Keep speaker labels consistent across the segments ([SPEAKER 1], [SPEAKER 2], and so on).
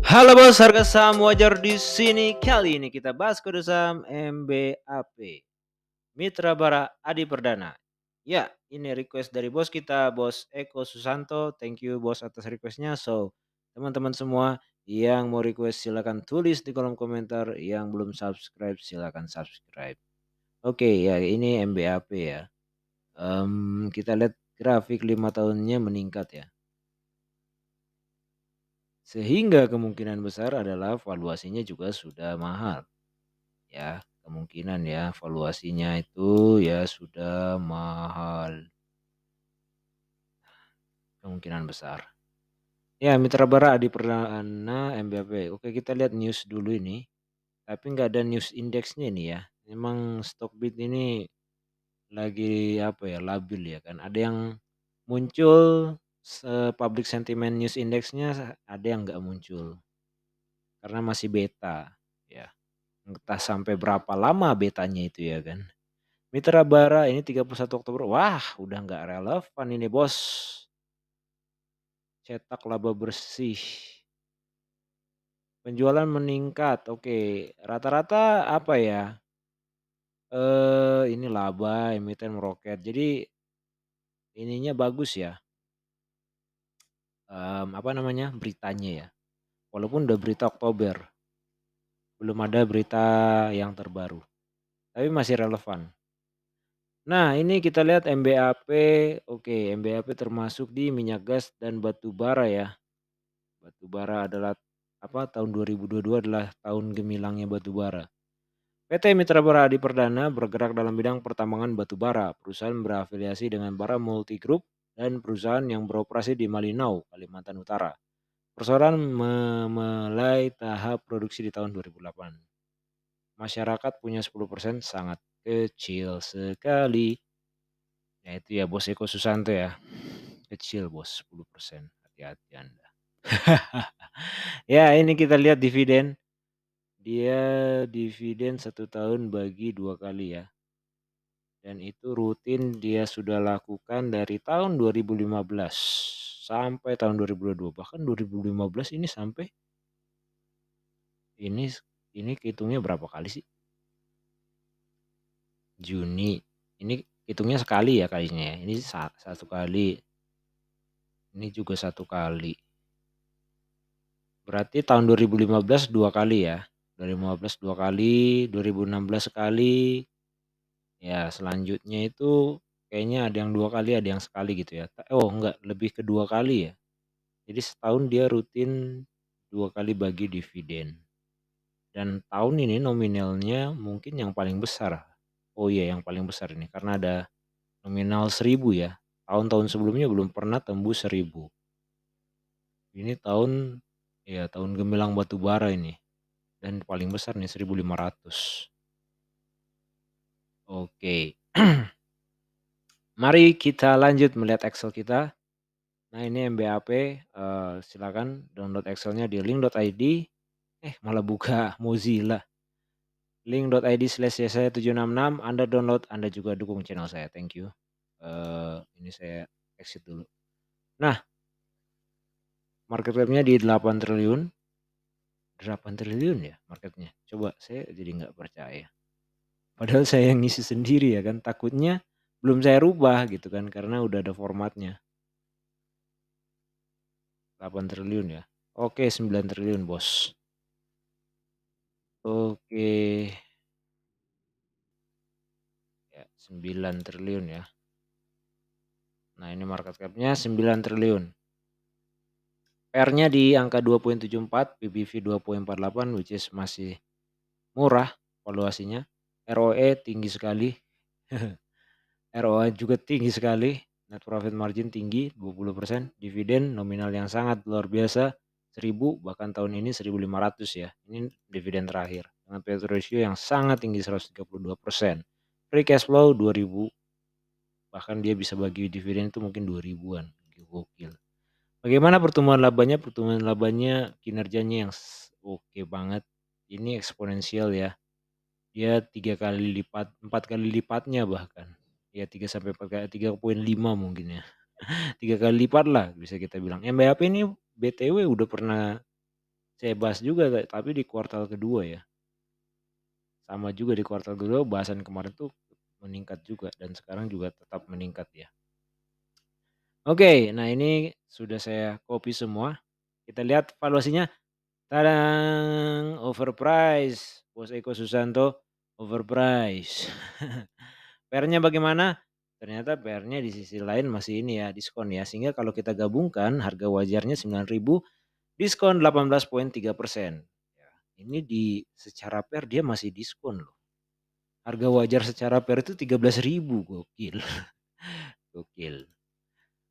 [SPEAKER 1] Halo bos, harga saham wajar di sini. Kali ini kita bahas kode saham MBAP. Mitra Bara Adi Perdana. Ya, ini request dari bos kita, Bos Eko Susanto. Thank you bos atas requestnya. So, teman-teman semua yang mau request silakan tulis di kolom komentar. Yang belum subscribe silakan subscribe. Oke, ya ini MBAP ya. Kita lihat grafik 5 tahunnya meningkat ya. Sehingga kemungkinan besar adalah valuasinya juga sudah mahal. Ya, kemungkinan ya valuasinya itu ya sudah mahal. Kemungkinan besar. Ya, Mitra Bara Adi Perdana MBAP. Oke, kita lihat news dulu ini. Tapi nggak ada news indeksnya ini ya. Memang Stockbit ini lagi apa ya, labil ya kan. Ada yang muncul public sentiment news indeksnya, ada yang nggak muncul. Karena masih beta ya. Entah sampai berapa lama betanya itu ya kan. Mitra Bara ini 31 Oktober. Wah, udah nggak relevan ini bos. Cetak laba bersih. Penjualan meningkat. Oke, rata-rata apa ya? Ini laba emiten meroket. Jadi ininya bagus ya. Apa namanya? Beritanya ya. Walaupun udah berita Oktober, belum ada berita yang terbaru. Tapi masih relevan. Nah, ini kita lihat MBAP. Oke, MBAP termasuk di minyak gas dan batu bara ya. Batu bara adalah apa? Tahun 2022 adalah tahun gemilangnya batu bara. PT Mitra Bara Adi Perdana bergerak dalam bidang pertambangan batu bara. Perusahaan berafiliasi dengan Bara Multi Group dan perusahaan yang beroperasi di Malinau, Kalimantan Utara. Perusahaan memulai tahap produksi di tahun 2008. Masyarakat punya 10% sangat kecil sekali. Ya itu ya bos Eko Susanto ya. Kecil bos 10%. Hati-hati Anda. Ya ini kita lihat dividen. Dia dividen 1 tahun bagi 2 kali ya. Dan itu rutin dia sudah lakukan dari tahun 2015 sampai tahun 2022. Bahkan 2015 ini sampai ini hitungnya berapa kali sih? Juni. Ini hitungnya sekali ya kalinya ya. Ini satu kali. Ini juga 1 kali. Berarti tahun 2015 2 kali ya. 2015 2 kali, 2016 sekali. Ya, selanjutnya itu kayaknya ada yang 2 kali, ada yang sekali gitu ya. Oh, enggak, lebih ke 2 kali ya. Jadi setahun dia rutin 2 kali bagi dividen. Dan tahun ini nominalnya mungkin yang paling besar. Oh iya, yang paling besar ini karena ada nominal 1.000 ya. Tahun-tahun sebelumnya belum pernah tembus 1.000. Ini tahun ya tahun gemilang batu bara ini. Dan paling besar nih 1.500. Oke. Mari kita lanjut melihat Excel kita. Nah ini MBAP, silakan download Excelnya di link.id. Malah buka Mozilla. link.id/yesaya766. Anda download, Anda juga dukung channel saya. Thank you. Ini saya exit dulu. Nah, market cap-nya di 8 triliun. 8 triliun ya marketnya. Coba saya jadi nggak percaya. Padahal saya yang ngisi sendiri ya kan. Takutnya belum saya rubah gitu kan. Karena udah ada formatnya. 8 triliun ya. Oke, 9 triliun bos. Oke. Ya, 9 triliun ya. Nah, ini market cap-nya 9 triliun. PR-nya di angka 2.74, PBV 2.48 which is masih murah valuasinya. ROE tinggi sekali. ROA juga tinggi sekali. Net profit margin tinggi 20%. Dividen nominal yang sangat luar biasa 1.000, bahkan tahun ini 1.500 ya. Ini dividen terakhir. Dengan payout ratio yang sangat tinggi 132%. Free cash flow 2.000. Bahkan dia bisa bagi dividen itu mungkin 2.000-an. Gokil. Bagaimana pertumbuhan labanya? Pertumbuhan labanya kinerjanya yang oke banget. Ini eksponensial ya. Dia 3 kali lipat, 4 kali lipatnya bahkan. Ya 3 sampai 4 kali, 3,5 mungkin ya. 3 kali lipat lah bisa kita bilang. MBAP ini BTW udah pernah saya bahas juga tapi di kuartal kedua ya. Sama juga di kuartal kedua bahasan kemarin tuh meningkat juga dan sekarang juga tetap meningkat ya. Oke, nah ini sudah saya copy semua. Kita lihat valuasinya. Tadang, overprice. Bos Eko Susanto overprice. PR-nya bagaimana? Ternyata PR-nya di sisi lain masih ini ya, diskon ya. Sehingga kalau kita gabungkan harga wajarnya 9.000, diskon 18,3%. Ya, ini di secara PR dia masih diskon loh. Harga wajar secara PR itu 13.000, gokil. Gokil.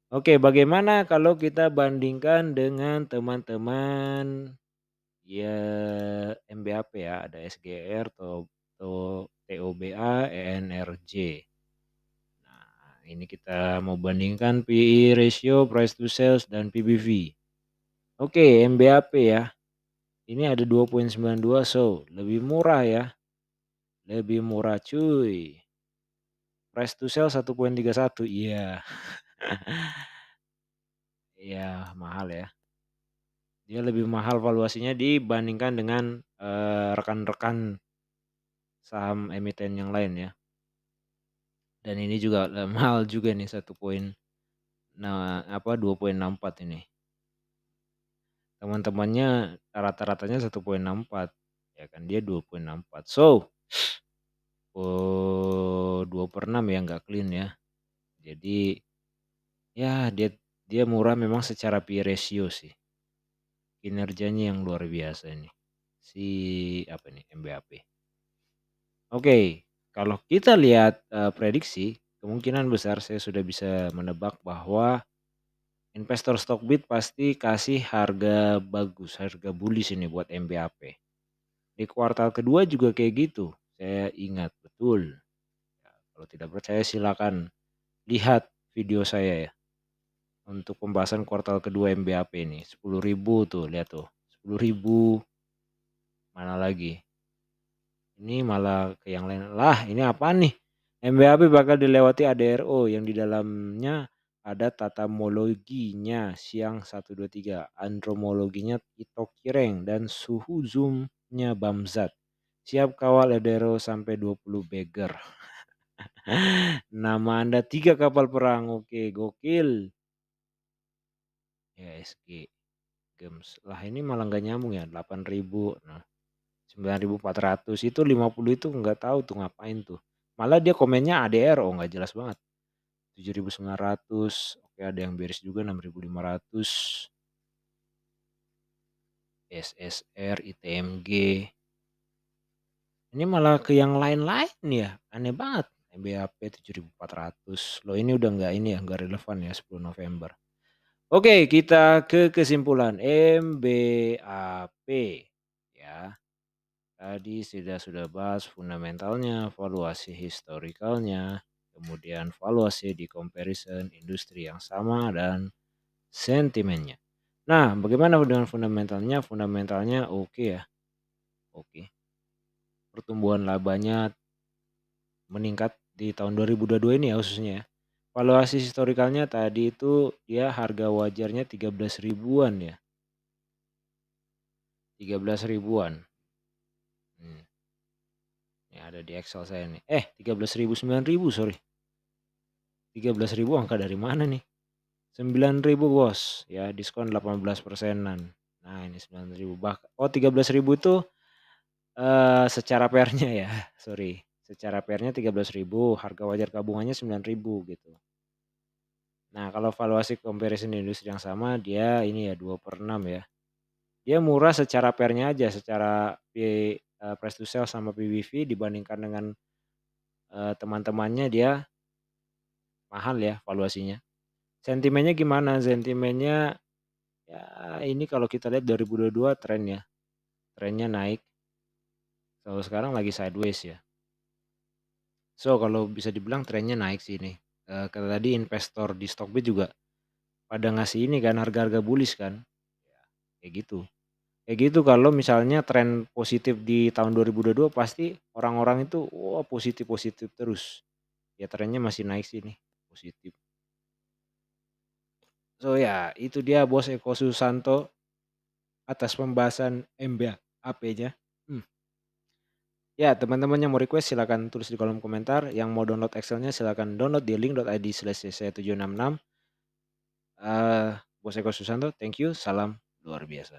[SPEAKER 1] Oke, bagaimana kalau kita bandingkan dengan teman-teman ya MBAP ya, ada SGR, TOBA, ENRJ. Nah, ini kita mau bandingkan PE ratio, price to sales, dan PBV. Oke, MBAP ya. Ini ada 2,92, so lebih murah ya. Lebih murah cuy. Price to sales 1,31, iya. Iya, mahal ya. Dia lebih mahal valuasinya dibandingkan dengan rekan-rekan saham emiten yang lain ya. Dan ini juga mahal juga nih 2,64 ini. Teman-temannya rata-ratanya 1,64 ya kan, dia 2,64. So, 2/6 ya nggak clean ya. Jadi ya dia murah memang secara P/E ratio sih. Kinerjanya yang luar biasa ini. Si apa nih MBAP. Oke, kalau kita lihat prediksi, kemungkinan besar saya sudah bisa menebak bahwa investor Stockbit pasti kasih harga bagus, harga bullish ini buat MBAP. Di kuartal kedua juga kayak gitu, saya ingat betul. Ya, kalau tidak percaya silakan lihat video saya ya. Untuk pembahasan kuartal kedua MBAP ini, 10.000 tuh, lihat tuh. 10.000 mana lagi? Ini malah ke yang lain. Lah, ini apa nih? MBAP bakal dilewati ADRO yang di dalamnya ada tatamologinya siang 123, andromologinya Itokireng dan suhu zoomnya Bamzat. Siap kawal ADRO sampai 20 Beger. Nama Anda 3 kapal perang. Oke, gokil. Ya SG Gems. Lah ini malah nggak nyambung ya 8.000. Nah, 9.400 itu 50 itu nggak tahu tuh ngapain tuh. Malah dia komennya ADR, nggak jelas banget. 7.900, oke ada yang beres juga 6.500. SSR, ITMG. Ini malah ke yang lain-lain ya, aneh banget. MBAP 7.400. Loh ini udah nggak ini ya, nggak relevan ya 10 November. Oke, kita ke kesimpulan MBAP ya. Tadi sudah bahas fundamentalnya, valuasi historikalnya, kemudian valuasi di comparison industri yang sama dan sentimennya. Nah, bagaimana dengan fundamentalnya? Fundamentalnya oke ya. Oke. Pertumbuhan labanya meningkat di tahun 2022 ini ya khususnya ya. Valuasi historikalnya tadi itu dia harga wajarnya 13 ribuan ya. 13 ribuan. Hmm. Ini ada di Excel saya nih. 13.000 9.000 sorry. 13.000 angka dari mana nih? 9.000 bos ya, diskon 18%-an. Nah ini 9.000 oh 13.000 itu secara PR-nya ya, sorry. Secara PR-nya 13.000, harga wajar gabungannya 9.000 gitu. Nah kalau valuasi comparison industri yang sama dia ini ya 2/6 ya. Dia murah secara PR-nya aja, secara price to sales sama PBV dibandingkan dengan teman-temannya dia mahal ya valuasinya. Sentimennya gimana? Sentimennya ya ini kalau kita lihat 2022 tren ya. Trennya naik. Kalau sekarang lagi sideways ya. So kalau bisa dibilang trennya naik sih ini. Kata tadi investor di Stockbit juga pada ngasih ini kan harga-harga bullish kan. Ya, kayak gitu. Kayak gitu kalau misalnya tren positif di tahun 2022 pasti orang-orang itu wah positif-positif terus. Ya trennya masih naik sih nih, positif. So ya itu dia Bos Eko Susanto atas pembahasan MBAP-nya. Hmm. Ya, teman-teman yang mau request silakan tulis di kolom komentar. Yang mau download Excelnya silakan download di link.id/cc766. Bos Eko Susanto, thank you. Salam luar biasa.